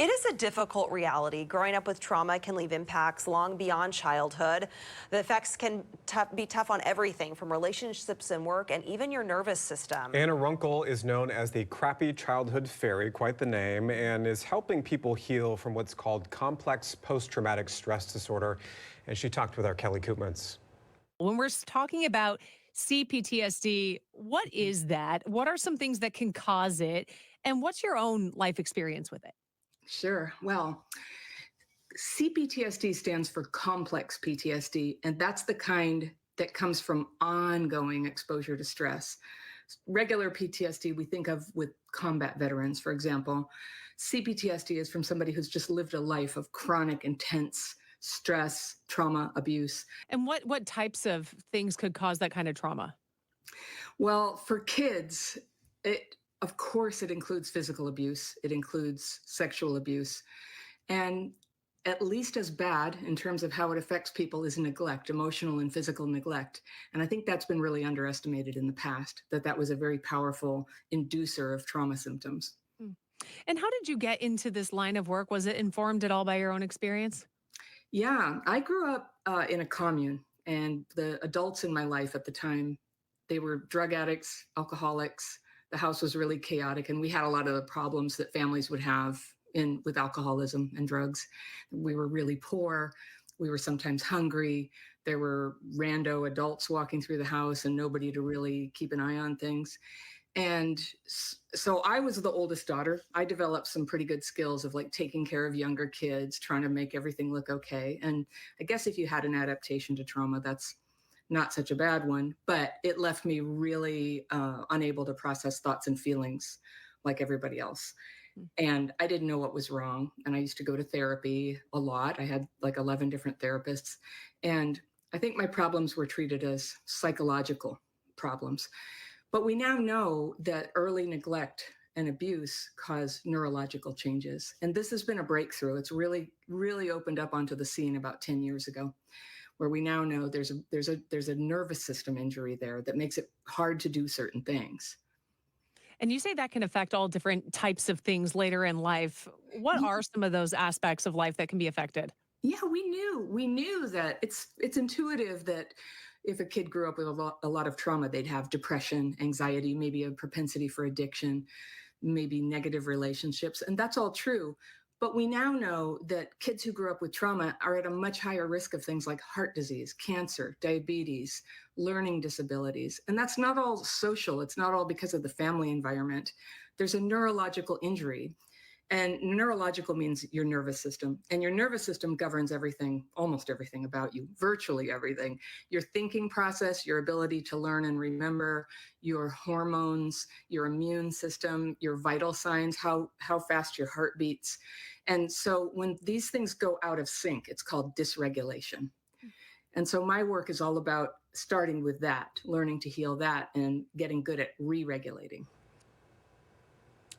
It is a difficult reality. Growing up with trauma can leave impacts long beyond childhood. The effects can be tough on everything from relationships and work and even your nervous system. Anna Runkle is known as the crappy childhood fairy, quite the name, and is helping people heal from what's called complex post-traumatic stress disorder. And she talked with our Kelly Koopmans. When we're talking about CPTSD, what is that? What are some things that can cause it? And what's your own life experience with it? Sure. Well, CPTSD stands for complex PTSD, and that's the kind that comes from ongoing exposure to stress. Regular PTSD we think of with combat veterans, for example. CPTSD is from somebody who's just lived a life of chronic, intense stress, trauma, abuse. And what types of things could cause that kind of trauma? Well, for kids, of course, it includes physical abuse. It includes sexual abuse. And at least as bad in terms of how it affects people is neglect, emotional and physical neglect. And I think that's been really underestimated in the past, that was a very powerful inducer of trauma symptoms. And how did you get into this line of work? Was it informed at all by your own experience? Yeah, I grew up in a commune, and the adults in my life at the time, they were drug addicts, alcoholics. The house was really chaotic, and we had a lot of the problems that families would have with alcoholism and drugs. We were really poor. We were sometimes hungry. There were rando adults walking through the house and nobody to really keep an eye on things. And so I was the oldest daughter. I developed some pretty good skills of like taking care of younger kids, trying to make everything look okay. And I guess if you had an adaptation to trauma, that's not such a bad one, but it left me really unable to process thoughts and feelings like everybody else. And I didn't know what was wrong. And I used to go to therapy a lot. I had like 11 different therapists. And I think my problems were treated as psychological problems. But we now know that early neglect and abuse cause neurological changes. And this has been a breakthrough. It's really, really opened up onto the scene about 10 years ago, where we now know there's a nervous system injury there that makes it hard to do certain things. And you say that can affect all different types of things later in life. What are some of those aspects of life that can be affected? Yeah, we knew that it's intuitive that if a kid grew up with a lot of trauma, they'd have depression, anxiety, maybe a propensity for addiction, maybe negative relationships. And that's all true. But we now know that kids who grew up with trauma are at a much higher risk of things like heart disease, cancer, diabetes, learning disabilities. And that's not all social. It's not all because of the family environment. There's a neurological injury. And neurological means your nervous system. And your nervous system governs everything, almost everything about you, virtually everything. Your thinking process, your ability to learn and remember, your hormones, your immune system, your vital signs, how fast your heart beats. And so when these things go out of sync, it's called dysregulation. And so my work is all about starting with that, learning to heal that and getting good at re-regulating.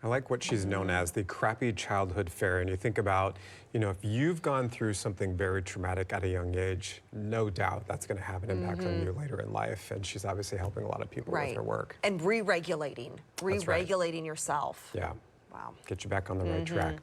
I like what she's known as the crappy childhood fairy. And you think about, if you've gone through something very traumatic at a young age, no doubt that's going to have an impact on you later in life. And she's obviously helping a lot of people with her work. And re-regulating yourself. Yeah. Wow. Get you back on the right track.